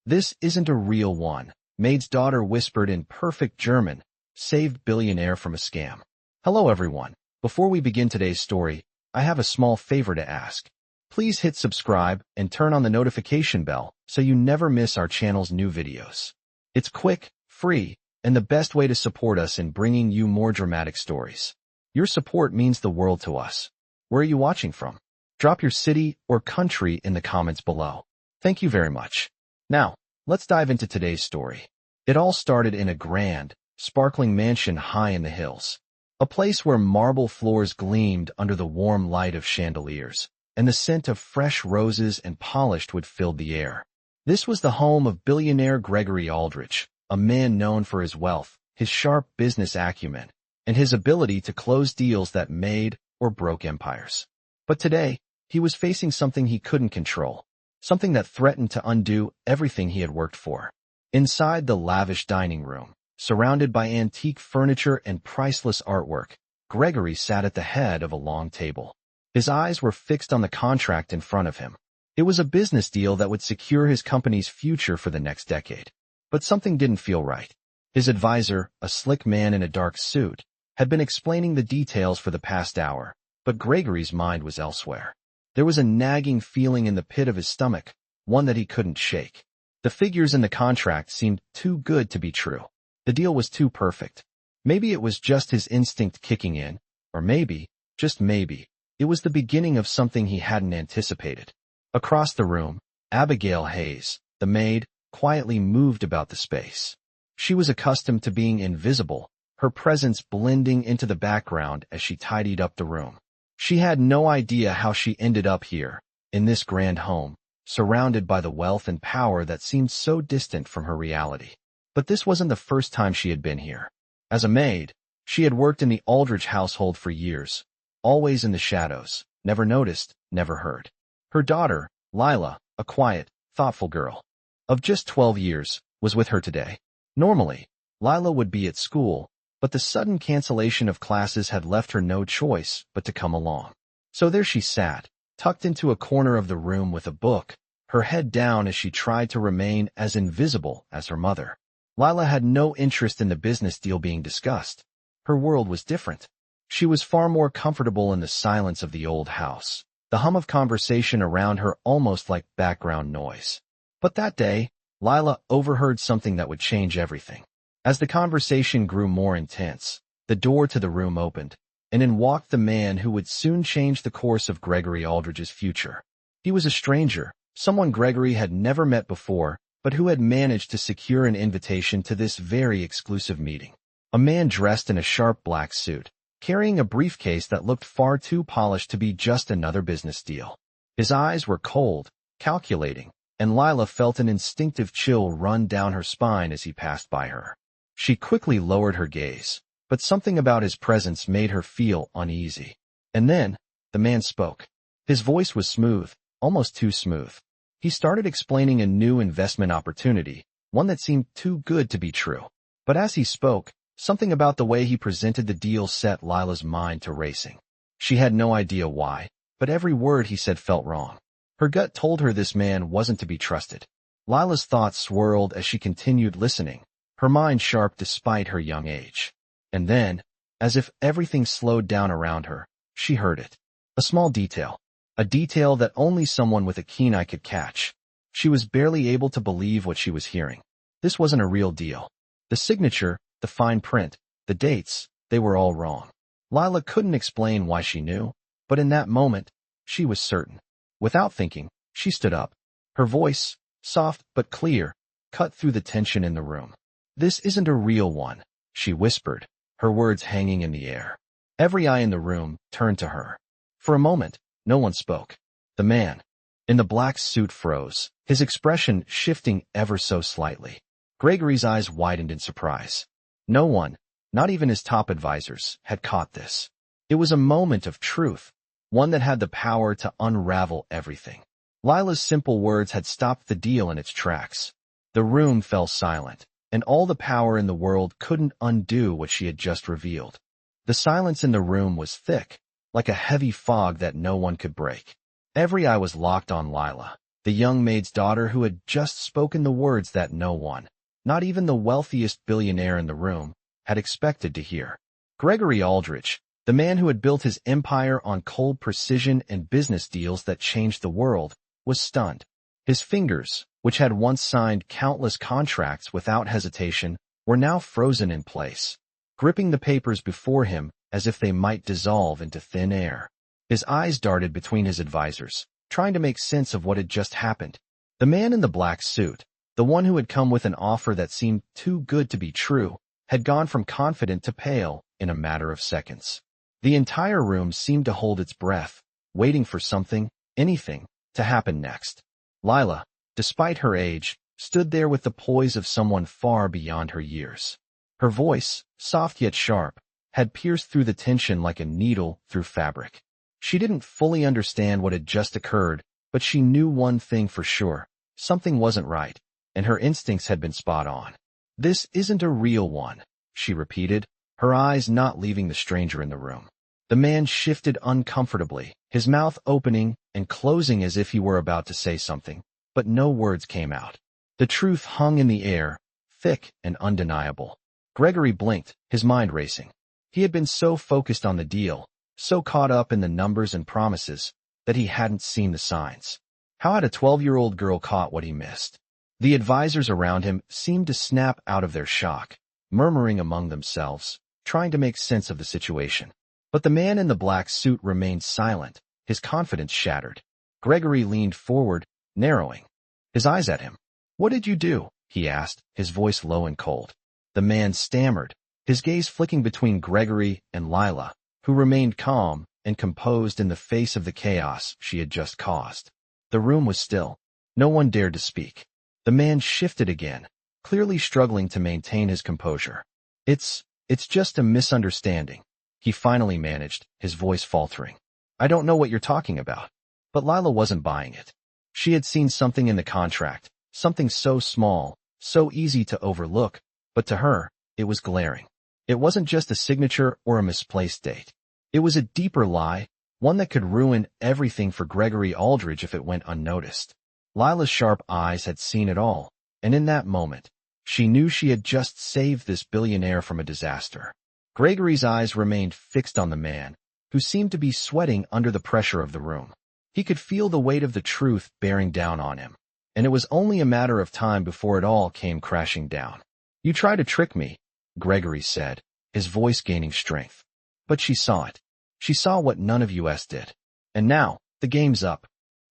This isn't a real one, Maid's daughter whispered in perfect German, saved Billionaire from a scam. Hello everyone. Before we begin today's story, I have a small favor to ask. Please hit subscribe and turn on the notification bell so you never miss our channel's new videos. It's quick, free, and the best way to support us in bringing you more dramatic stories. Your support means the world to us. Where are you watching from? Drop your city or country in the comments below. Thank you very much. Now, let's dive into today's story. It all started in a grand, sparkling mansion high in the hills. A place where marble floors gleamed under the warm light of chandeliers, and the scent of fresh roses and polished wood filled the air. This was the home of billionaire Gregory Aldridge, a man known for his wealth, his sharp business acumen, and his ability to close deals that made or broke empires. But today, he was facing something he couldn't control, something that threatened to undo everything he had worked for. Inside the lavish dining room, surrounded by antique furniture and priceless artwork, Gregory sat at the head of a long table. His eyes were fixed on the contract in front of him. It was a business deal that would secure his company's future for the next decade. But something didn't feel right. His advisor, a slick man in a dark suit, had been explaining the details for the past hour, but Gregory's mind was elsewhere. There was a nagging feeling in the pit of his stomach, one that he couldn't shake. The figures in the contract seemed too good to be true. The deal was too perfect. Maybe it was just his instinct kicking in, or maybe, just maybe, it was the beginning of something he hadn't anticipated. Across the room, Abigail Hayes, the maid, quietly moved about the space. She was accustomed to being invisible, her presence blending into the background as she tidied up the room. She had no idea how she ended up here, in this grand home, surrounded by the wealth and power that seemed so distant from her reality. But this wasn't the first time she had been here. As a maid, she had worked in the Aldridge household for years, always in the shadows, never noticed, never heard. Her daughter, Lila, a quiet, thoughtful girl of just 12 years, was with her today. Normally, Lila would be at school, but the sudden cancellation of classes had left her no choice but to come along. So there she sat, tucked into a corner of the room with a book, her head down as she tried to remain as invisible as her mother. Lila had no interest in the business deal being discussed. Her world was different. She was far more comfortable in the silence of the old house, the hum of conversation around her almost like background noise. But that day, Lila overheard something that would change everything. As the conversation grew more intense, the door to the room opened, and in walked the man who would soon change the course of Gregory Aldridge's future. He was a stranger, someone Gregory had never met before, but who had managed to secure an invitation to this very exclusive meeting. A man dressed in a sharp black suit, carrying a briefcase that looked far too polished to be just another business deal. His eyes were cold, calculating, and Lila felt an instinctive chill run down her spine as he passed by her. She quickly lowered her gaze, but something about his presence made her feel uneasy. And then, the man spoke. His voice was smooth, almost too smooth. He started explaining a new investment opportunity, one that seemed too good to be true. But as he spoke, something about the way he presented the deal set Lila's mind to racing. She had no idea why, but every word he said felt wrong. Her gut told her this man wasn't to be trusted. Lila's thoughts swirled as she continued listening, her mind sharp despite her young age. And then, as if everything slowed down around her, she heard it. A small detail. A detail that only someone with a keen eye could catch. She was barely able to believe what she was hearing. This wasn't a real deal. The signature, the fine print, the dates, they were all wrong. Lila couldn't explain why she knew, but in that moment, she was certain. Without thinking, she stood up. Her voice, soft but clear, cut through the tension in the room. "This isn't a real one," she whispered, her words hanging in the air. Every eye in the room turned to her. For a moment, no one spoke. The man in the black suit froze, his expression shifting ever so slightly. Gregory's eyes widened in surprise. No one, not even his top advisors, had caught this. It was a moment of truth, one that had the power to unravel everything. Lila's simple words had stopped the deal in its tracks. The room fell silent, and all the power in the world couldn't undo what she had just revealed. The silence in the room was thick, like a heavy fog that no one could break. Every eye was locked on Lila. the young maid's daughter who had just spoken the words that no one, not even the wealthiest billionaire in the room, had expected to hear. Gregory Aldridge, the man who had built his empire on cold precision and business deals that changed the world, was stunned. His fingers, which had once signed countless contracts without hesitation, were now frozen in place, gripping the papers before him as if they might dissolve into thin air. His eyes darted between his advisors, trying to make sense of what had just happened. The man in the black suit, the one who had come with an offer that seemed too good to be true, had gone from confident to pale in a matter of seconds. The entire room seemed to hold its breath, waiting for something, anything, to happen next. Lila, despite her age, stood there with the poise of someone far beyond her years. Her voice, soft yet sharp, had pierced through the tension like a needle through fabric. She didn't fully understand what had just occurred, but she knew one thing for sure. Something wasn't right, and her instincts had been spot on. "This isn't a real one," she repeated, her eyes not leaving the stranger in the room. The man shifted uncomfortably, his mouth opening and closing as if he were about to say something, but no words came out. The truth hung in the air, thick and undeniable. Gregory blinked, his mind racing. He had been so focused on the deal, so caught up in the numbers and promises, that he hadn't seen the signs. How had a 12-year-old girl caught what he missed? The advisors around him seemed to snap out of their shock, murmuring among themselves, trying to make sense of the situation. But the man in the black suit remained silent, his confidence shattered. Gregory leaned forward, narrowing his eyes at him. "What did you do?" he asked, his voice low and cold. The man stammered, his gaze flicking between Gregory and Lila, who remained calm and composed in the face of the chaos she had just caused. The room was still. No one dared to speak. The man shifted again, clearly struggling to maintain his composure. It's just a misunderstanding," he finally managed, his voice faltering. "I don't know what you're talking about." But Lila wasn't buying it. She had seen something in the contract, something so small, so easy to overlook, but to her, it was glaring. It wasn't just a signature or a misplaced date. It was a deeper lie, one that could ruin everything for Gregory Aldridge if it went unnoticed. Lila's sharp eyes had seen it all, and in that moment, she knew she had just saved this billionaire from a disaster. Gregory's eyes remained fixed on the man, who seemed to be sweating under the pressure of the room. He could feel the weight of the truth bearing down on him, and it was only a matter of time before it all came crashing down. "You tried to trick me," Gregory said, his voice gaining strength. But she saw it. She saw what none of us did. And now, the game's up.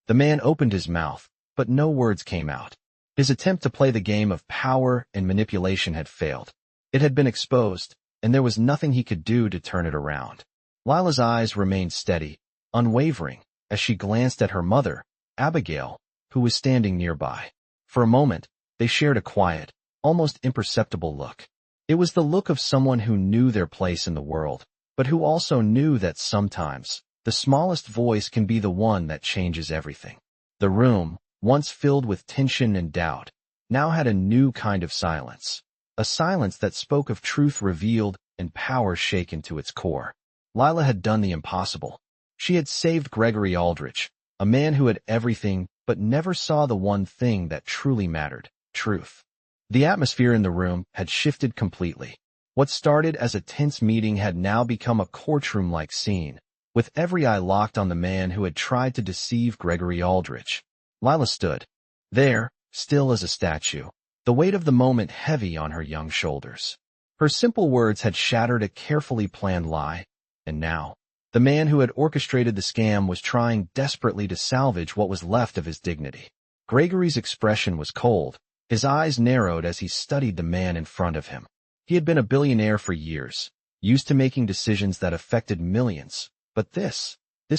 The man opened his mouth, but no words came out. His attempt to play the game of power and manipulation had failed. It had been exposed, and there was nothing he could do to turn it around. Lila's eyes remained steady, unwavering, as she glanced at her mother, Abigail, who was standing nearby. For a moment, they shared a quiet, almost imperceptible look. It was the look of someone who knew their place in the world, but who also knew that sometimes, the smallest voice can be the one that changes everything. The room, once filled with tension and doubt, now had a new kind of silence. A silence that spoke of truth revealed and power shaken to its core. Lila had done the impossible. She had saved Gregory Aldridge, a man who had everything but never saw the one thing that truly mattered, truth. The atmosphere in the room had shifted completely. What started as a tense meeting had now become a courtroom-like scene, with every eye locked on the man who had tried to deceive Gregory Aldridge. Lila stood there, still as a statue, the weight of the moment heavy on her young shoulders. Her simple words had shattered a carefully planned lie, and now, the man who had orchestrated the scam was trying desperately to salvage what was left of his dignity. Gregory's expression was cold, his eyes narrowed as he studied the man in front of him. He had been a billionaire for years, used to making decisions that affected millions, but this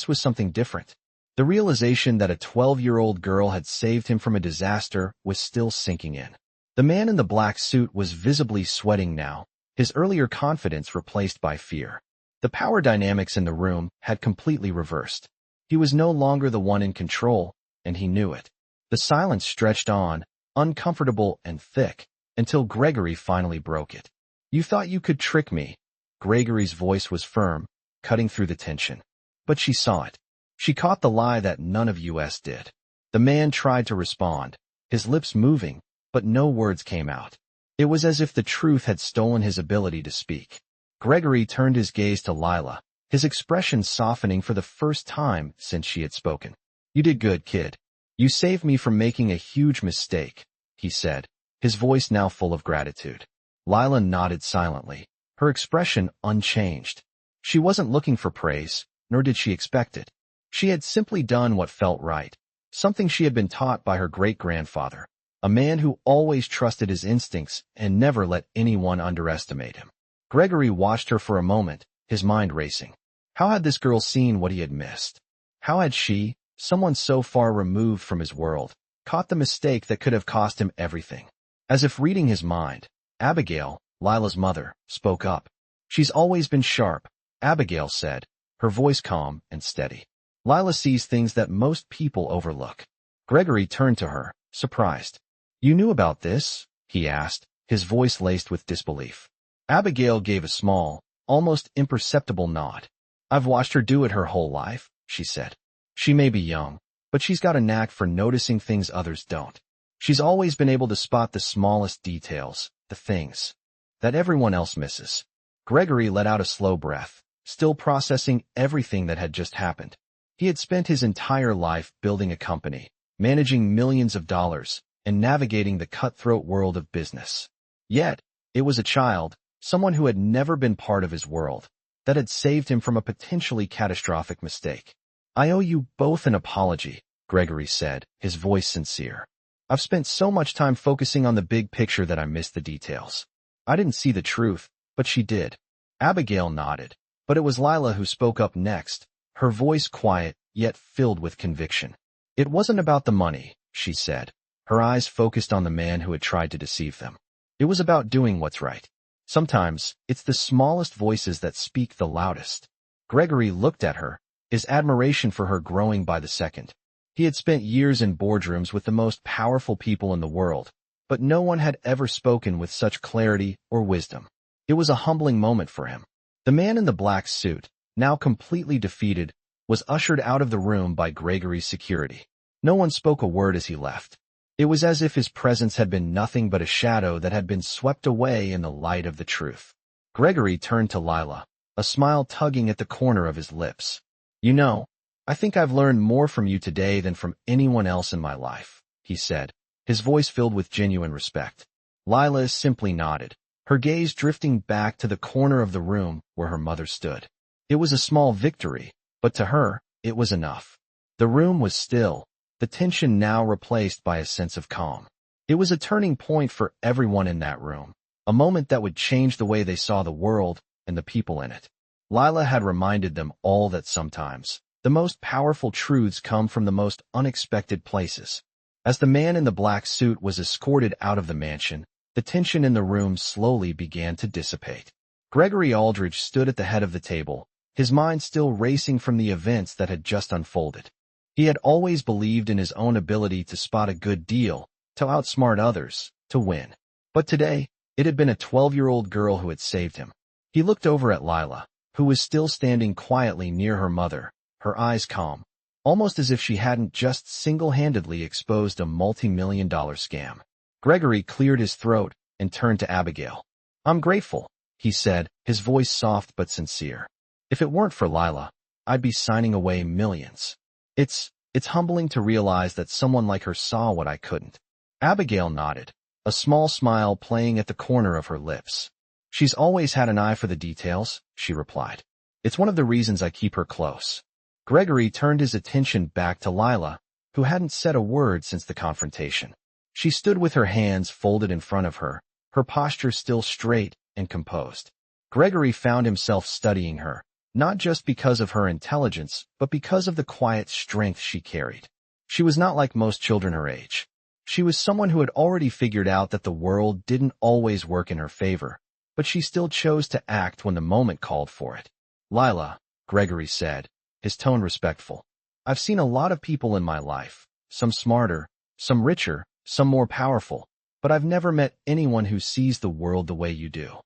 was something different. The realization that a 12-year-old girl had saved him from a disaster was still sinking in. The man in the black suit was visibly sweating now, his earlier confidence replaced by fear. The power dynamics in the room had completely reversed. He was no longer the one in control, and he knew it. The silence stretched on, uncomfortable and thick, until Gregory finally broke it. "You thought you could trick me." Gregory's voice was firm, cutting through the tension. But she saw it. She caught the lie that none of us did. The man tried to respond, his lips moving, but no words came out. It was as if the truth had stolen his ability to speak. Gregory turned his gaze to Lila, his expression softening for the first time since she had spoken. "You did good, kid. You saved me from making a huge mistake," he said, his voice now full of gratitude. Lila nodded silently, her expression unchanged. She wasn't looking for praise, nor did she expect it. She had simply done what felt right, something she had been taught by her great-grandfather, a man who always trusted his instincts and never let anyone underestimate him. Gregory watched her for a moment, his mind racing. How had this girl seen what he had missed? How had she, someone so far removed from his world, caught the mistake that could have cost him everything? As if reading his mind, Abigail, Lila's mother, spoke up. "She's always been sharp," Abigail said, her voice calm and steady. "Lila sees things that most people overlook." Gregory turned to her, surprised. "You knew about this?" he asked, his voice laced with disbelief. Abigail gave a small, almost imperceptible nod. "I've watched her do it her whole life," she said. "She may be young, but she's got a knack for noticing things others don't. She's always been able to spot the smallest details, the things that everyone else misses." Gregory let out a slow breath, still processing everything that had just happened. He had spent his entire life building a company, managing millions of dollars, and navigating the cutthroat world of business. Yet, it was a child, someone who had never been part of his world, that had saved him from a potentially catastrophic mistake. "I owe you both an apology," Gregory said, his voice sincere. "I've spent so much time focusing on the big picture that I missed the details. I didn't see the truth, but she did." Abigail nodded, but it was Lila who spoke up next, her voice quiet yet filled with conviction. "It wasn't about the money," she said, her eyes focused on the man who had tried to deceive them. "It was about doing what's right. Sometimes, it's the smallest voices that speak the loudest." Gregory looked at her, his admiration for her growing by the second. He had spent years in boardrooms with the most powerful people in the world, but no one had ever spoken with such clarity or wisdom. It was a humbling moment for him. The man in the black suit, now completely defeated, was ushered out of the room by Gregory's security. No one spoke a word as he left. It was as if his presence had been nothing but a shadow that had been swept away in the light of the truth. Gregory turned to Lila, a smile tugging at the corner of his lips. "You know, I think I've learned more from you today than from anyone else in my life," he said, his voice filled with genuine respect. Lila simply nodded, her gaze drifting back to the corner of the room where her mother stood. It was a small victory, but to her, it was enough. The room was still, the tension now replaced by a sense of calm. It was a turning point for everyone in that room, a moment that would change the way they saw the world and the people in it. Lila had reminded them all that sometimes, the most powerful truths come from the most unexpected places. As the man in the black suit was escorted out of the mansion, the tension in the room slowly began to dissipate. Gregory Aldridge stood at the head of the table, his mind still racing from the events that had just unfolded. He had always believed in his own ability to spot a good deal, to outsmart others, to win. But today, it had been a 12-year-old girl who had saved him. He looked over at Lila, who was still standing quietly near her mother, her eyes calm, almost as if she hadn't just single-handedly exposed a multi-million-dollar scam. Gregory cleared his throat and turned to Abigail. "I'm grateful," he said, his voice soft but sincere. "If it weren't for Lila, I'd be signing away millions. It's humbling to realize that someone like her saw what I couldn't." Abigail nodded, a small smile playing at the corner of her lips. "She's always had an eye for the details," she replied. "It's one of the reasons I keep her close." Gregory turned his attention back to Lila, who hadn't said a word since the confrontation. She stood with her hands folded in front of her, her posture still straight and composed. Gregory found himself studying her, not just because of her intelligence, but because of the quiet strength she carried. She was not like most children her age. She was someone who had already figured out that the world didn't always work in her favor, but she still chose to act when the moment called for it. "Lila," Gregory said, his tone respectful, "I've seen a lot of people in my life, some smarter, some richer, some more powerful, but I've never met anyone who sees the world the way you do."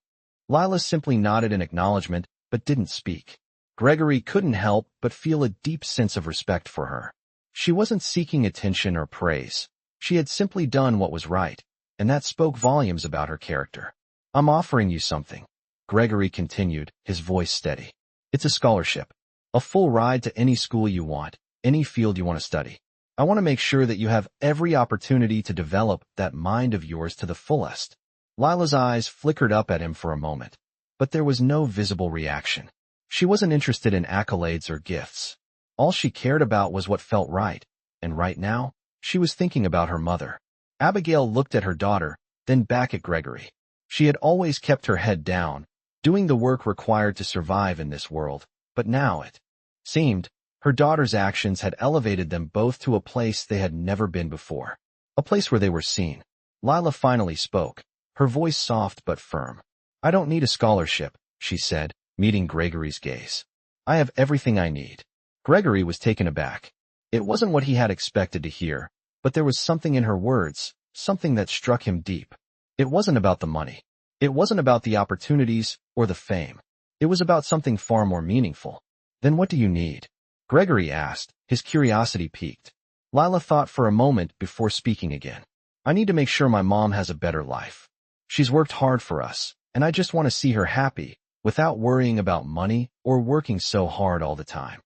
Lila simply nodded in acknowledgement, but didn't speak. Gregory couldn't help but feel a deep sense of respect for her. She wasn't seeking attention or praise. She had simply done what was right, and that spoke volumes about her character. I'm offering you something, Gregory continued, his voice steady. It's a scholarship. A full ride to any school you want, any field you want to study. I want to make sure that you have every opportunity to develop that mind of yours to the fullest. Lila's eyes flickered up at him for a moment, but there was no visible reaction. She wasn't interested in accolades or gifts. All she cared about was what felt right, and right now, she was thinking about her mother. Abigail looked at her daughter, then back at Gregory. She had always kept her head down, doing the work required to survive in this world, but now it seemed her daughter's actions had elevated them both to a place they had never been before, a place where they were seen. Lila finally spoke, her voice soft but firm. I don't need a scholarship, she said, meeting Gregory's gaze. I have everything I need. Gregory was taken aback. It wasn't what he had expected to hear, but there was something in her words, something that struck him deep. It wasn't about the money. It wasn't about the opportunities or the fame. It was about something far more meaningful. Then what do you need? Gregory asked, his curiosity piqued. Lila thought for a moment before speaking again. I need to make sure my mom has a better life. She's worked hard for us, and I just want to see her happy, without worrying about money or working so hard all the time.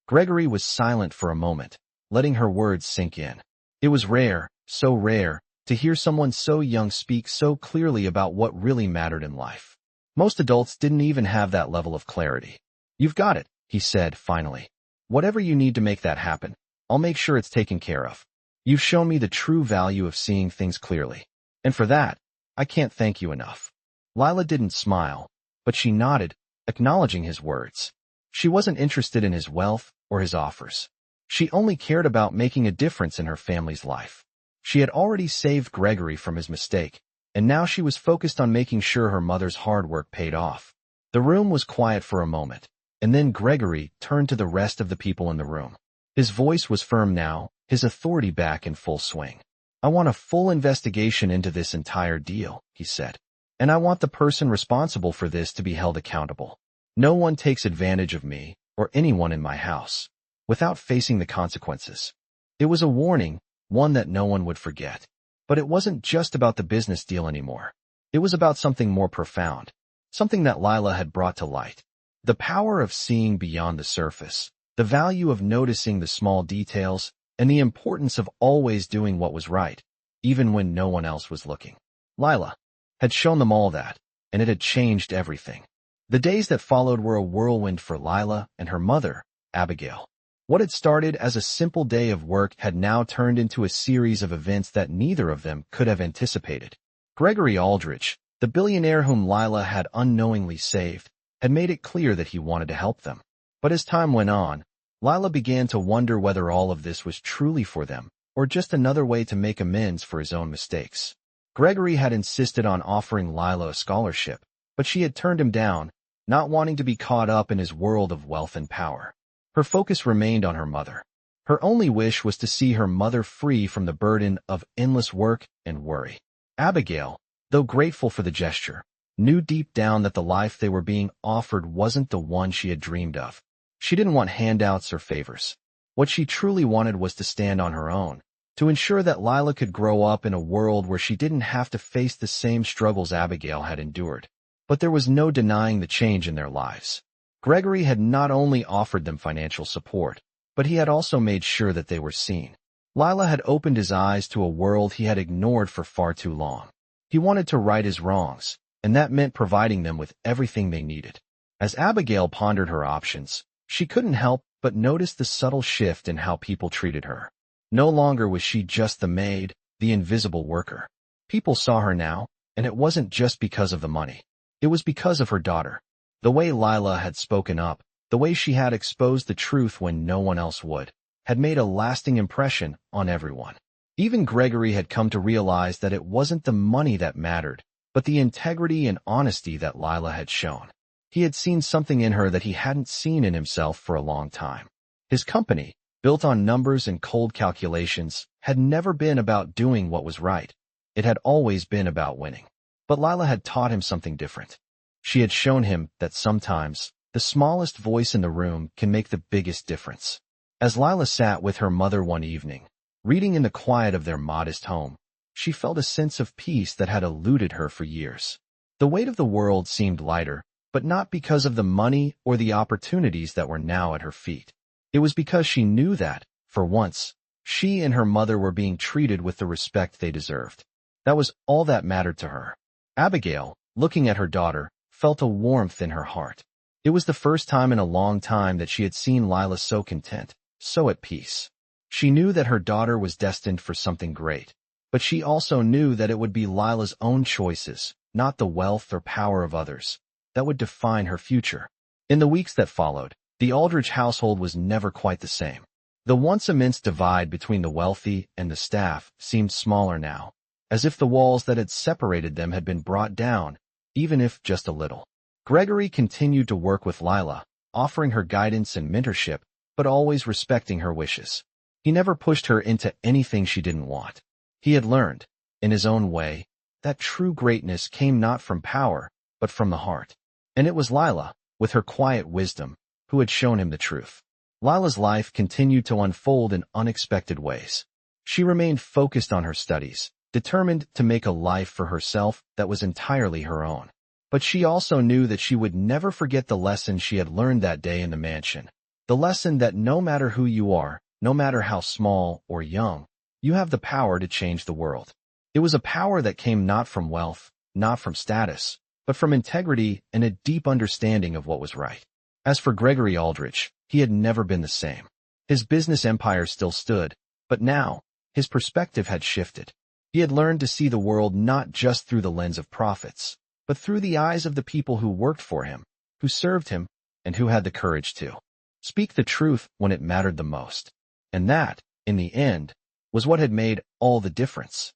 Gregory was silent for a moment, letting her words sink in. It was rare, so rare, to hear someone so young speak so clearly about what really mattered in life. Most adults didn't even have that level of clarity. You've got it, he said finally. Whatever you need to make that happen, I'll make sure it's taken care of. You've shown me the true value of seeing things clearly. And for that, I can't thank you enough. Lila didn't smile, but she nodded, acknowledging his words. She wasn't interested in his wealth or his offers. She only cared about making a difference in her family's life. She had already saved Gregory from his mistake, and now she was focused on making sure her mother's hard work paid off. The room was quiet for a moment, and then Gregory turned to the rest of the people in the room. His voice was firm now, his authority back in full swing. I want a full investigation into this entire deal, he said. And I want the person responsible for this to be held accountable. No one takes advantage of me, or anyone in my house, without facing the consequences. It was a warning, one that no one would forget. But it wasn't just about the business deal anymore. It was about something more profound, something that Lila had brought to light. The power of seeing beyond the surface, the value of noticing the small details, and the importance of always doing what was right, even when no one else was looking. Lila had shown them all that, and it had changed everything. The days that followed were a whirlwind for Lila and her mother, Abigail. What had started as a simple day of work had now turned into a series of events that neither of them could have anticipated. Gregory Aldridge, the billionaire whom Lila had unknowingly saved, had made it clear that he wanted to help them. But as time went on, Lila began to wonder whether all of this was truly for them, or just another way to make amends for his own mistakes. Gregory had insisted on offering Lila a scholarship, but she had turned him down, not wanting to be caught up in his world of wealth and power. Her focus remained on her mother. Her only wish was to see her mother free from the burden of endless work and worry. Abigail, though grateful for the gesture, knew deep down that the life they were being offered wasn't the one she had dreamed of. She didn't want handouts or favors. What she truly wanted was to stand on her own, to ensure that Lila could grow up in a world where she didn't have to face the same struggles Abigail had endured. But there was no denying the change in their lives. Gregory had not only offered them financial support, but he had also made sure that they were seen. Lila had opened his eyes to a world he had ignored for far too long. He wanted to right his wrongs, and that meant providing them with everything they needed. As Abigail pondered her options, she couldn't help but notice the subtle shift in how people treated her. No longer was she just the maid, the invisible worker. People saw her now, and it wasn't just because of the money. It was because of her daughter. The way Lila had spoken up, the way she had exposed the truth when no one else would, had made a lasting impression on everyone. Even Gregory had come to realize that it wasn't the money that mattered, but the integrity and honesty that Lila had shown. He had seen something in her that he hadn't seen in himself for a long time. His company, built on numbers and cold calculations, had never been about doing what was right. It had always been about winning. But Lila had taught him something different. She had shown him that sometimes, the smallest voice in the room can make the biggest difference. As Lila sat with her mother one evening, reading in the quiet of their modest home, she felt a sense of peace that had eluded her for years. The weight of the world seemed lighter, but not because of the money or the opportunities that were now at her feet. It was because she knew that, for once, she and her mother were being treated with the respect they deserved. That was all that mattered to her. Abigail, looking at her daughter, felt a warmth in her heart. It was the first time in a long time that she had seen Lila so content, so at peace. She knew that her daughter was destined for something great, but she also knew that it would be Lila's own choices, not the wealth or power of others, that would define her future. In the weeks that followed, the Aldridge household was never quite the same. The once immense divide between the wealthy and the staff seemed smaller now, as if the walls that had separated them had been brought down, even if just a little. Gregory continued to work with Lila, offering her guidance and mentorship, but always respecting her wishes. He never pushed her into anything she didn't want. He had learned, in his own way, that true greatness came not from power, but from the heart. And it was Lila, with her quiet wisdom, who had shown him the truth. Lila's life continued to unfold in unexpected ways. She remained focused on her studies, determined to make a life for herself that was entirely her own. But she also knew that she would never forget the lesson she had learned that day in the mansion. The lesson that no matter who you are, no matter how small or young, you have the power to change the world. It was a power that came not from wealth, not from status, but from integrity and a deep understanding of what was right. As for Gregory Aldridge, he had never been the same. His business empire still stood, but now, his perspective had shifted. He had learned to see the world not just through the lens of profits, but through the eyes of the people who worked for him, who served him, and who had the courage to speak the truth when it mattered the most. And that, in the end, was what had made all the difference.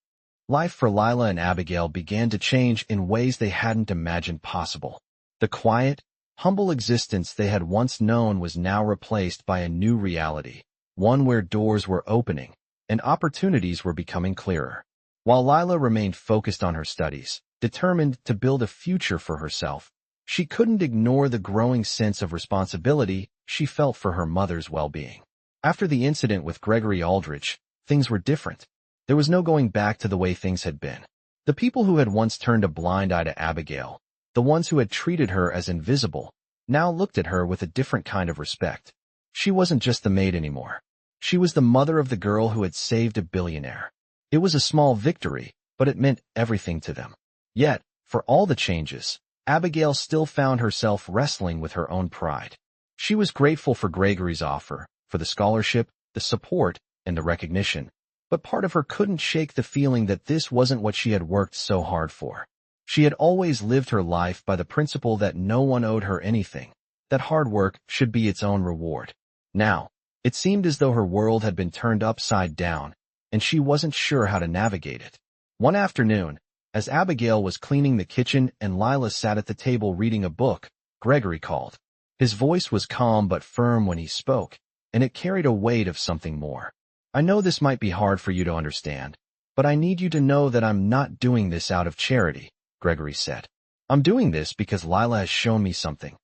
Life for Lila and Abigail began to change in ways they hadn't imagined possible. The quiet, humble existence they had once known was now replaced by a new reality, one where doors were opening and opportunities were becoming clearer. While Lila remained focused on her studies, determined to build a future for herself, she couldn't ignore the growing sense of responsibility she felt for her mother's well-being. After the incident with Gregory Aldridge, things were different. There was no going back to the way things had been. The people who had once turned a blind eye to Abigail, the ones who had treated her as invisible, now looked at her with a different kind of respect. She wasn't just the maid anymore. She was the mother of the girl who had saved a billionaire. It was a small victory, but it meant everything to them. Yet, for all the changes, Abigail still found herself wrestling with her own pride. She was grateful for Gregory's offer, for the scholarship, the support, and the recognition, but part of her couldn't shake the feeling that this wasn't what she had worked so hard for. She had always lived her life by the principle that no one owed her anything, that hard work should be its own reward. Now, it seemed as though her world had been turned upside down, and she wasn't sure how to navigate it. One afternoon, as Abigail was cleaning the kitchen and Lila sat at the table reading a book, Gregory called. His voice was calm but firm when he spoke, and it carried a weight of something more. I know this might be hard for you to understand, but I need you to know that I'm not doing this out of charity, Gregory said. I'm doing this because Lila has shown me something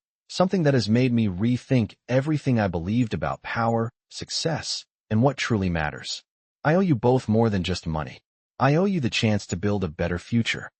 that has made me rethink everything I believed about power, success, and what truly matters. I owe you both more than just money. I owe you the chance to build a better future.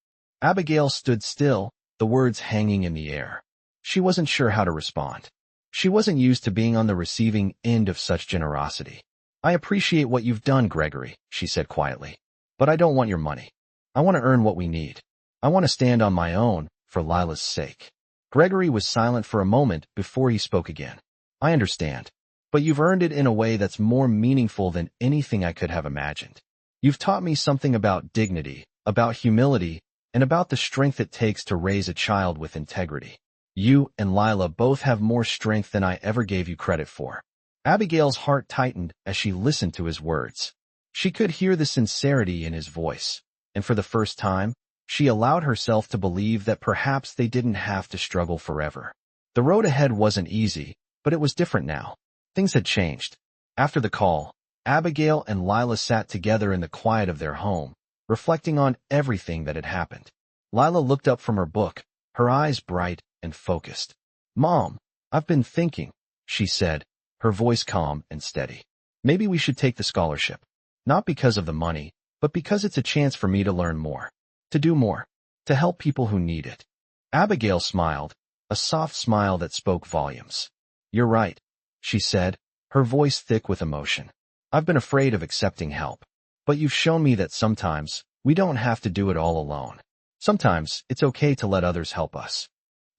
Abigail stood still, the words hanging in the air. She wasn't sure how to respond. She wasn't used to being on the receiving end of such generosity. I appreciate what you've done, Gregory, she said quietly. But I don't want your money. I want to earn what we need. I want to stand on my own, for Lila's sake. Gregory was silent for a moment before he spoke again. I understand. But you've earned it in a way that's more meaningful than anything I could have imagined. You've taught me something about dignity, about humility, and about the strength it takes to raise a child with integrity. You and Lila both have more strength than I ever gave you credit for. Abigail's heart tightened as she listened to his words. She could hear the sincerity in his voice, and for the first time, she allowed herself to believe that perhaps they didn't have to struggle forever. The road ahead wasn't easy, but it was different now. Things had changed. After the call, Abigail and Lila sat together in the quiet of their home, reflecting on everything that had happened. Lila looked up from her book, her eyes bright and focused. Mom, I've been thinking, she said, her voice calm and steady. Maybe we should take the scholarship. Not because of the money, but because it's a chance for me to learn more. To do more. To help people who need it. Abigail smiled, a soft smile that spoke volumes. You're right, she said, her voice thick with emotion. I've been afraid of accepting help. But you've shown me that sometimes, we don't have to do it all alone. Sometimes, it's okay to let others help us.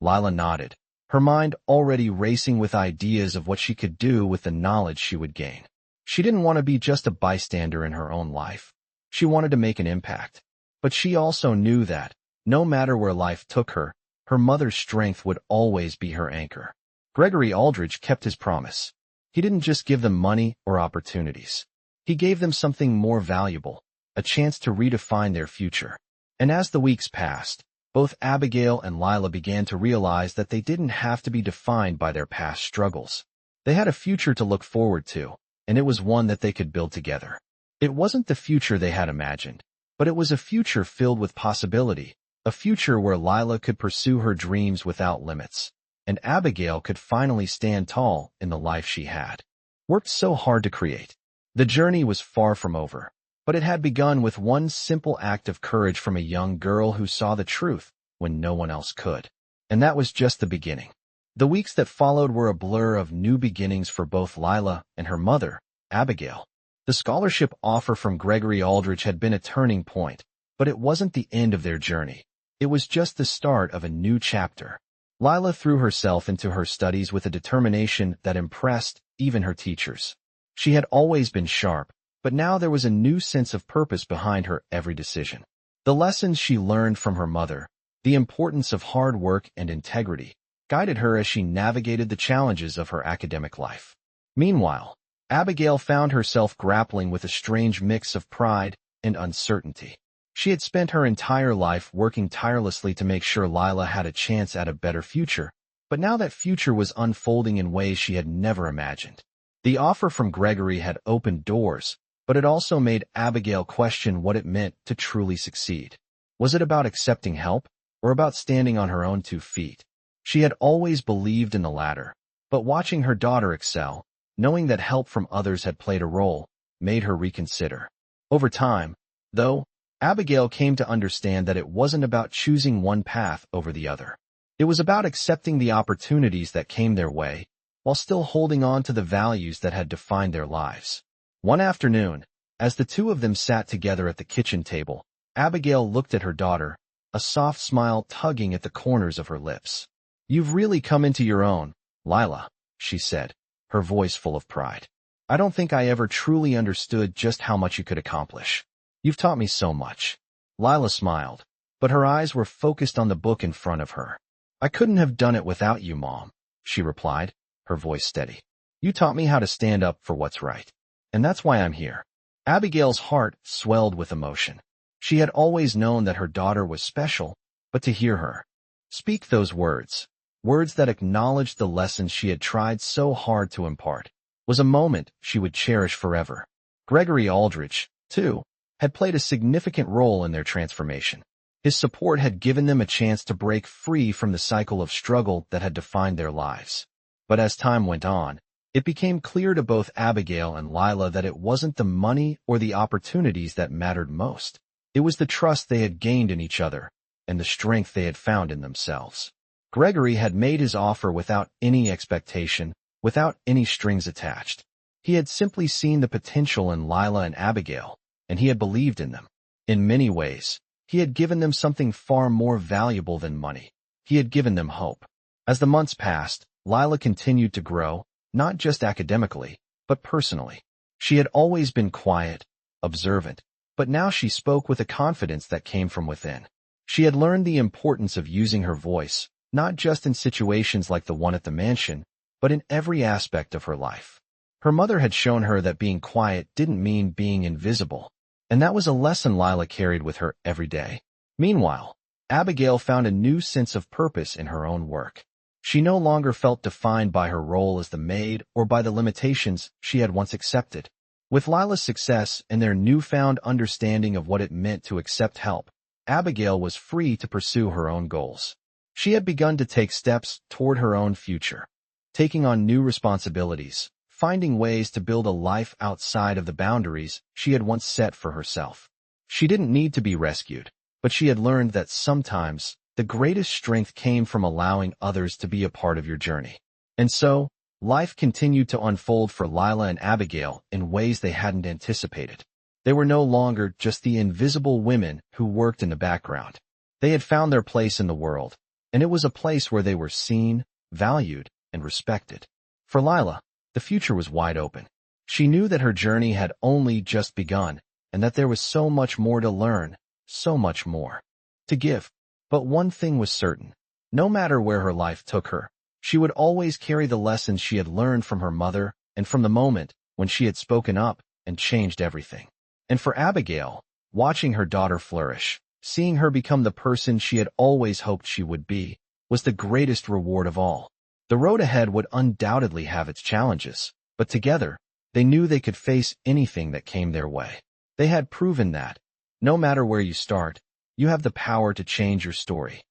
Lila nodded, her mind already racing with ideas of what she could do with the knowledge she would gain. She didn't want to be just a bystander in her own life. She wanted to make an impact. But she also knew that, no matter where life took her, her mother's strength would always be her anchor. Gregory Aldridge kept his promise. He didn't just give them money or opportunities. He gave them something more valuable, a chance to redefine their future. And as the weeks passed, both Abigail and Lila began to realize that they didn't have to be defined by their past struggles. They had a future to look forward to, and it was one that they could build together. It wasn't the future they had imagined, but it was a future filled with possibility, a future where Lila could pursue her dreams without limits, and Abigail could finally stand tall in the life she had worked so hard to create. The journey was far from over. But it had begun with one simple act of courage from a young girl who saw the truth when no one else could. And that was just the beginning. The weeks that followed were a blur of new beginnings for both Lila and her mother, Abigail. The scholarship offer from Gregory Aldridge had been a turning point, but it wasn't the end of their journey. It was just the start of a new chapter. Lila threw herself into her studies with a determination that impressed even her teachers. She had always been sharp, but now there was a new sense of purpose behind her every decision. The lessons she learned from her mother, the importance of hard work and integrity, guided her as she navigated the challenges of her academic life. Meanwhile, Abigail found herself grappling with a strange mix of pride and uncertainty. She had spent her entire life working tirelessly to make sure Lila had a chance at a better future, but now that future was unfolding in ways she had never imagined. The offer from Gregory had opened doors, but it also made Abigail question what it meant to truly succeed. Was it about accepting help, or about standing on her own 2 feet? She had always believed in the latter, but watching her daughter excel, knowing that help from others had played a role, made her reconsider. Over time, though, Abigail came to understand that it wasn't about choosing one path over the other. It was about accepting the opportunities that came their way, while still holding on to the values that had defined their lives. One afternoon, as the two of them sat together at the kitchen table, Abigail looked at her daughter, a soft smile tugging at the corners of her lips. You've really come into your own, Lila, she said, her voice full of pride. I don't think I ever truly understood just how much you could accomplish. You've taught me so much. Lila smiled, but her eyes were focused on the book in front of her. I couldn't have done it without you, Mom, she replied, her voice steady. You taught me how to stand up for what's right. And that's why I'm here. Abigail's heart swelled with emotion. She had always known that her daughter was special, but to hear her speak those words that acknowledged the lessons she had tried so hard to impart, was a moment she would cherish forever. Gregory Aldridge, too, had played a significant role in their transformation. His support had given them a chance to break free from the cycle of struggle that had defined their lives. But as time went on, it became clear to both Abigail and Lila that it wasn't the money or the opportunities that mattered most. It was the trust they had gained in each other and the strength they had found in themselves. Gregory had made his offer without any expectation, without any strings attached. He had simply seen the potential in Lila and Abigail, and he had believed in them. In many ways, he had given them something far more valuable than money. He had given them hope. As the months passed, Lila continued to grow, not just academically, but personally. She had always been quiet, observant, but now she spoke with a confidence that came from within. She had learned the importance of using her voice, not just in situations like the one at the mansion, but in every aspect of her life. Her mother had shown her that being quiet didn't mean being invisible, and that was a lesson Lila carried with her every day. Meanwhile, Abigail found a new sense of purpose in her own work. She no longer felt defined by her role as the maid or by the limitations she had once accepted. With Lila's success and their newfound understanding of what it meant to accept help, Abigail was free to pursue her own goals. She had begun to take steps toward her own future, taking on new responsibilities, finding ways to build a life outside of the boundaries she had once set for herself. She didn't need to be rescued, but she had learned that sometimes the greatest strength came from allowing others to be a part of your journey. And so, life continued to unfold for Lila and Abigail in ways they hadn't anticipated. They were no longer just the invisible women who worked in the background. They had found their place in the world, and it was a place where they were seen, valued, and respected. For Lila, the future was wide open. She knew that her journey had only just begun, and that there was so much more to learn, so much more to give. But one thing was certain. No matter where her life took her, she would always carry the lessons she had learned from her mother and from the moment when she had spoken up and changed everything. And for Abigail, watching her daughter flourish, seeing her become the person she had always hoped she would be, was the greatest reward of all. The road ahead would undoubtedly have its challenges, but together, they knew they could face anything that came their way. They had proven that, no matter where you start, you have the power to change your story.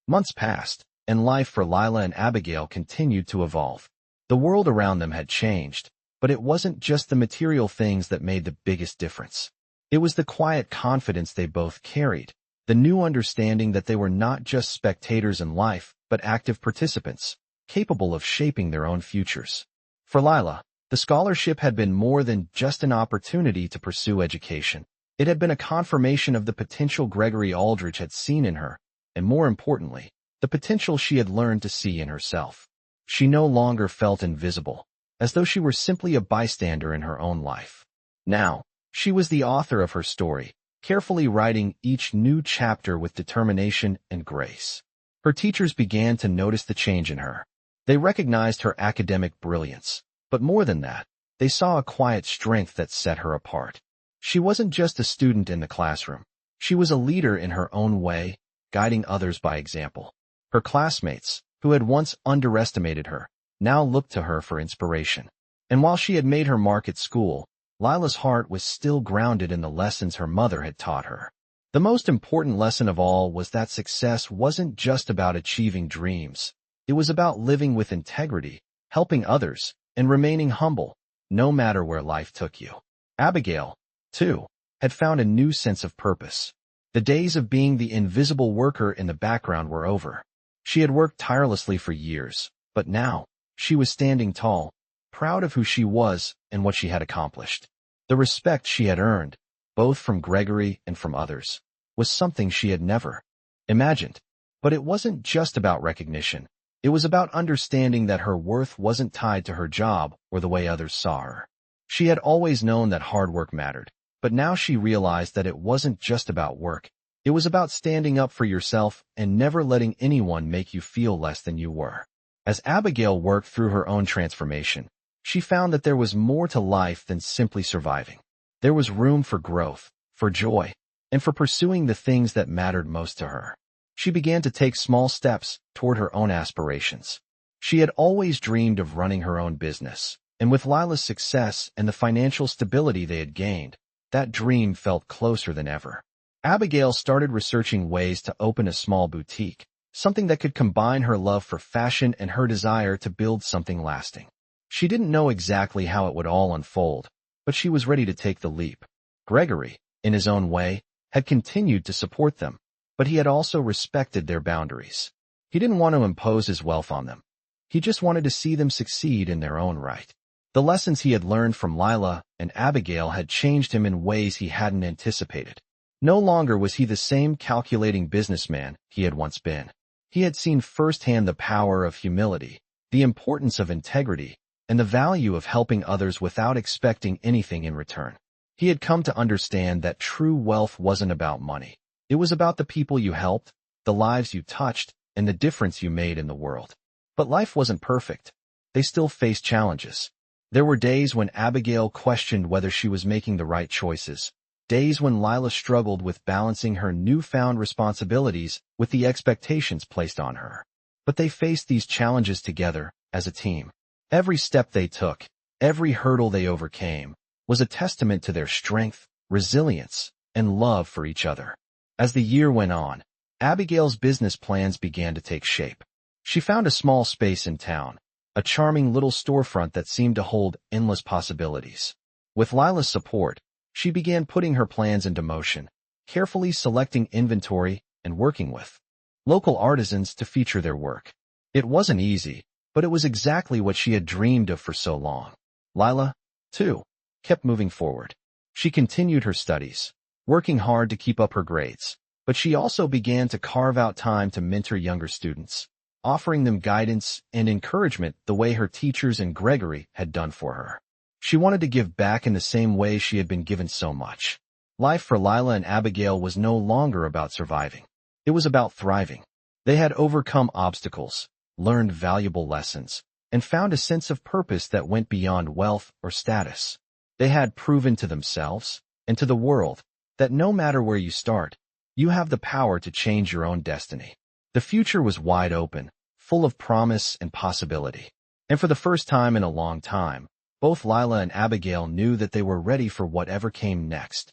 Months passed, and life for Lila and Abigail continued to evolve. The world around them had changed, but it wasn't just the material things that made the biggest difference. It was the quiet confidence they both carried, the new understanding that they were not just spectators in life, but active participants, capable of shaping their own futures. For Lila, the scholarship had been more than just an opportunity to pursue education. It had been a confirmation of the potential Gregory Aldridge had seen in her, and more importantly, the potential she had learned to see in herself. She no longer felt invisible, as though she were simply a bystander in her own life. Now, she was the author of her story, carefully writing each new chapter with determination and grace. Her teachers began to notice the change in her. They recognized her academic brilliance, but more than that, they saw a quiet strength that set her apart. She wasn't just a student in the classroom. She was a leader in her own way, guiding others by example. Her classmates, who had once underestimated her, now looked to her for inspiration. And while she had made her mark at school, Lila's heart was still grounded in the lessons her mother had taught her. The most important lesson of all was that success wasn't just about achieving dreams. It was about living with integrity, helping others, and remaining humble, no matter where life took you. Abigail, too, had found a new sense of purpose. The days of being the invisible worker in the background were over. She had worked tirelessly for years, but now, she was standing tall, proud of who she was and what she had accomplished. The respect she had earned, both from Gregory and from others, was something she had never imagined. But it wasn't just about recognition. It was about understanding that her worth wasn't tied to her job or the way others saw her. She had always known that hard work mattered, but now she realized that it wasn't just about work. It was about standing up for yourself and never letting anyone make you feel less than you were. As Abigail worked through her own transformation, she found that there was more to life than simply surviving. There was room for growth, for joy, and for pursuing the things that mattered most to her. She began to take small steps toward her own aspirations. She had always dreamed of running her own business, and with Lila's success and the financial stability they had gained, that dream felt closer than ever. Abigail started researching ways to open a small boutique, something that could combine her love for fashion and her desire to build something lasting. She didn't know exactly how it would all unfold, but she was ready to take the leap. Gregory, in his own way, had continued to support them, but he had also respected their boundaries. He didn't want to impose his wealth on them. He just wanted to see them succeed in their own right. The lessons he had learned from Lila and Abigail had changed him in ways he hadn't anticipated. No longer was he the same calculating businessman he had once been. He had seen firsthand the power of humility, the importance of integrity, and the value of helping others without expecting anything in return. He had come to understand that true wealth wasn't about money. It was about the people you helped, the lives you touched, and the difference you made in the world. But life wasn't perfect. They still faced challenges. There were days when Abigail questioned whether she was making the right choices. Days when Lila struggled with balancing her newfound responsibilities with the expectations placed on her. But they faced these challenges together, as a team. Every step they took, every hurdle they overcame, was a testament to their strength, resilience, and love for each other. As the year went on, Abigail's business plans began to take shape. She found a small space in town, a charming little storefront that seemed to hold endless possibilities. With Lila's support, she began putting her plans into motion, carefully selecting inventory and working with local artisans to feature their work. It wasn't easy, but it was exactly what she had dreamed of for so long. Lila, too, kept moving forward. She continued her studies, working hard to keep up her grades, but she also began to carve out time to mentor younger students, offering them guidance and encouragement the way her teachers and Gregory had done for her. She wanted to give back in the same way she had been given so much. Life for Lila and Abigail was no longer about surviving. It was about thriving. They had overcome obstacles, learned valuable lessons, and found a sense of purpose that went beyond wealth or status. They had proven to themselves and to the world that no matter where you start, you have the power to change your own destiny. The future was wide open, full of promise and possibility. And for the first time in a long time, both Lila and Abigail knew that they were ready for whatever came next.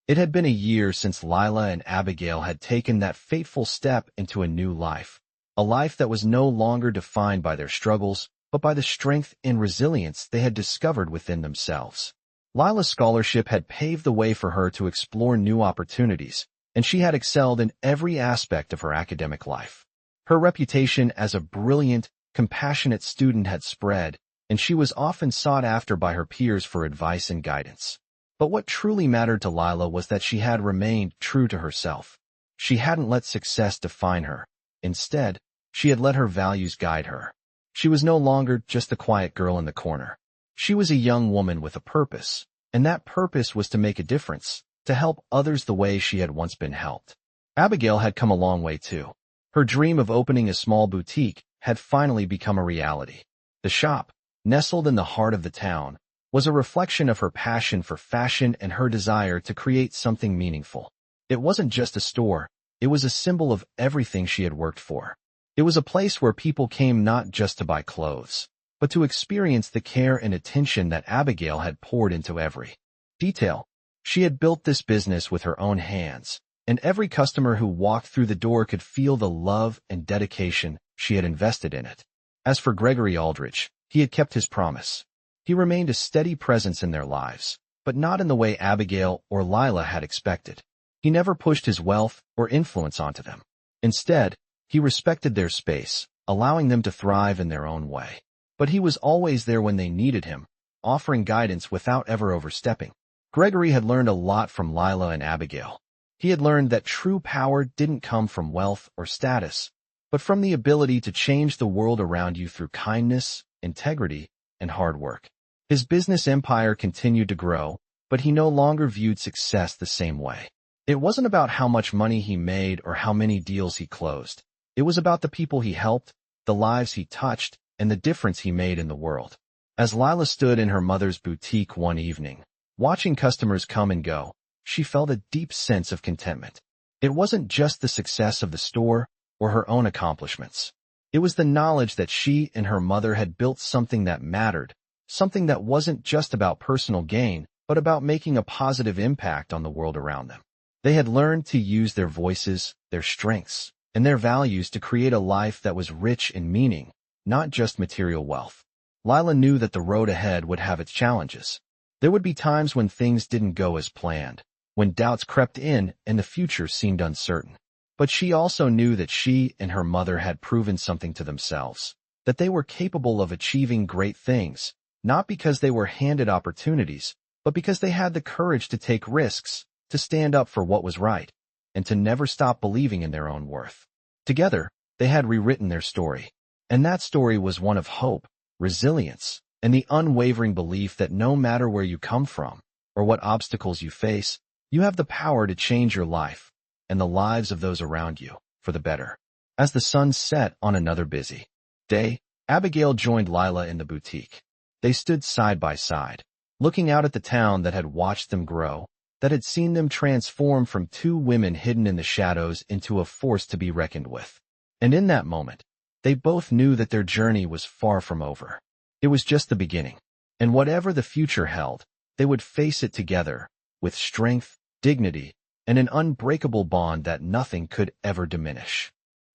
It had been a year since Lila and Abigail had taken that fateful step into a new life, a life that was no longer defined by their struggles, but by the strength and resilience they had discovered within themselves. Lila's scholarship had paved the way for her to explore new opportunities, and she had excelled in every aspect of her academic life. Her reputation as a brilliant, compassionate student had spread, and she was often sought after by her peers for advice and guidance. But what truly mattered to Lila was that she had remained true to herself. She hadn't let success define her. Instead, she had let her values guide her. She was no longer just the quiet girl in the corner. She was a young woman with a purpose, and that purpose was to make a difference, to help others the way she had once been helped. Abigail had come a long way too. Her dream of opening a small boutique had finally become a reality. The shop, nestled in the heart of the town, was a reflection of her passion for fashion and her desire to create something meaningful. It wasn't just a store, it was a symbol of everything she had worked for. It was a place where people came not just to buy clothes, but to experience the care and attention that Abigail had poured into every detail. She had built this business with her own hands, and every customer who walked through the door could feel the love and dedication she had invested in it. As for Gregory Aldridge, he had kept his promise. He remained a steady presence in their lives, but not in the way Abigail or Lila had expected. He never pushed his wealth or influence onto them. Instead, he respected their space, allowing them to thrive in their own way. But he was always there when they needed him, offering guidance without ever overstepping. Gregory had learned a lot from Lila and Abigail. He had learned that true power didn't come from wealth or status, but from the ability to change the world around you through kindness, integrity, and hard work. His business empire continued to grow, but he no longer viewed success the same way. It wasn't about how much money he made or how many deals he closed. It was about the people he helped, the lives he touched, and the difference he made in the world. As Lila stood in her mother's boutique one evening, watching customers come and go, she felt a deep sense of contentment. It wasn't just the success of the store or her own accomplishments. It was the knowledge that she and her mother had built something that mattered, something that wasn't just about personal gain, but about making a positive impact on the world around them. They had learned to use their voices, their strengths, and their values to create a life that was rich in meaning, not just material wealth. Lila knew that the road ahead would have its challenges. There would be times when things didn't go as planned, when doubts crept in and the future seemed uncertain. But she also knew that she and her mother had proven something to themselves, that they were capable of achieving great things, not because they were handed opportunities, but because they had the courage to take risks, to stand up for what was right, and to never stop believing in their own worth. Together, they had rewritten their story. And that story was one of hope, resilience, and the unwavering belief that no matter where you come from, or what obstacles you face, you have the power to change your life, and the lives of those around you, for the better. As the sun set on another busy day, Abigail joined Lila in the boutique. They stood side by side, looking out at the town that had watched them grow, that had seen them transform from two women hidden in the shadows into a force to be reckoned with. And in that moment, they both knew that their journey was far from over. It was just the beginning. And whatever the future held, they would face it together, with strength, dignity, and an unbreakable bond that nothing could ever diminish.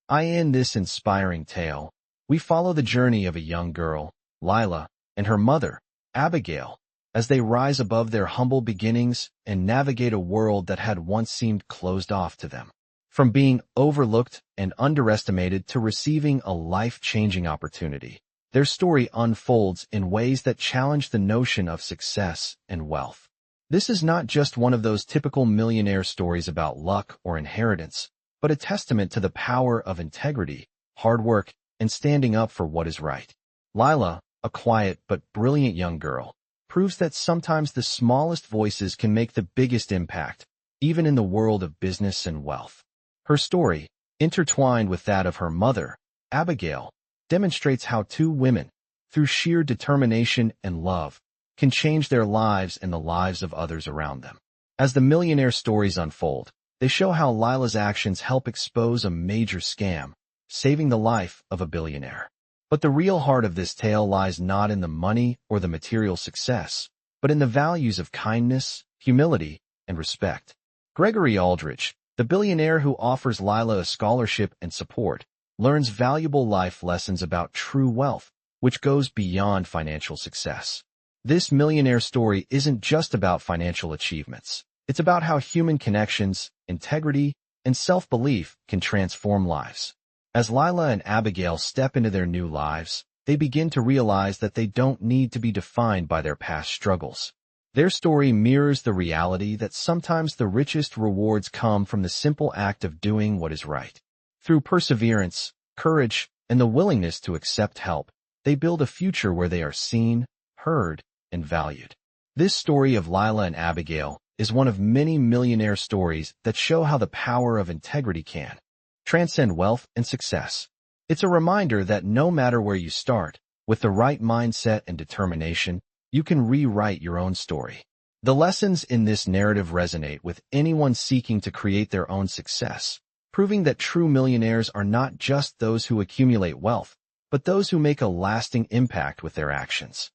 I end this inspiring tale We follow the journey of a young girl, Lila, and her mother, Abigail, as they rise above their humble beginnings and navigate a world that had once seemed closed off to them. From being overlooked and underestimated to receiving a life-changing opportunity, their story unfolds in ways that challenge the notion of success and wealth. This is not just one of those typical millionaire stories about luck or inheritance, but a testament to the power of integrity, hard work, and standing up for what is right. Lila, a quiet but brilliant young girl, proves that sometimes the smallest voices can make the biggest impact, even in the world of business and wealth. Her story, intertwined with that of her mother, Abigail, demonstrates how two women, through sheer determination and love, can change their lives and the lives of others around them. As the millionaire stories unfold, they show how Lila's actions help expose a major scam, saving the life of a billionaire. But the real heart of this tale lies not in the money or the material success, but in the values of kindness, humility, and respect. Gregory Aldridge, the billionaire who offers Lila a scholarship and support, learns valuable life lessons about true wealth, which goes beyond financial success. This millionaire story isn't just about financial achievements. It's about how human connections, integrity, and self-belief can transform lives. As Lila and Abigail step into their new lives, they begin to realize that they don't need to be defined by their past struggles. Their story mirrors the reality that sometimes the richest rewards come from the simple act of doing what is right. Through perseverance, courage, and the willingness to accept help, they build a future where they are seen, heard, and valued. This story of Lila and Abigail is one of many millionaire stories that show how the power of integrity can transcend wealth and success. It's a reminder that no matter where you start, with the right mindset and determination, you can rewrite your own story. The lessons in this narrative resonate with anyone seeking to create their own success, proving that true millionaires are not just those who accumulate wealth, but those who make a lasting impact with their actions.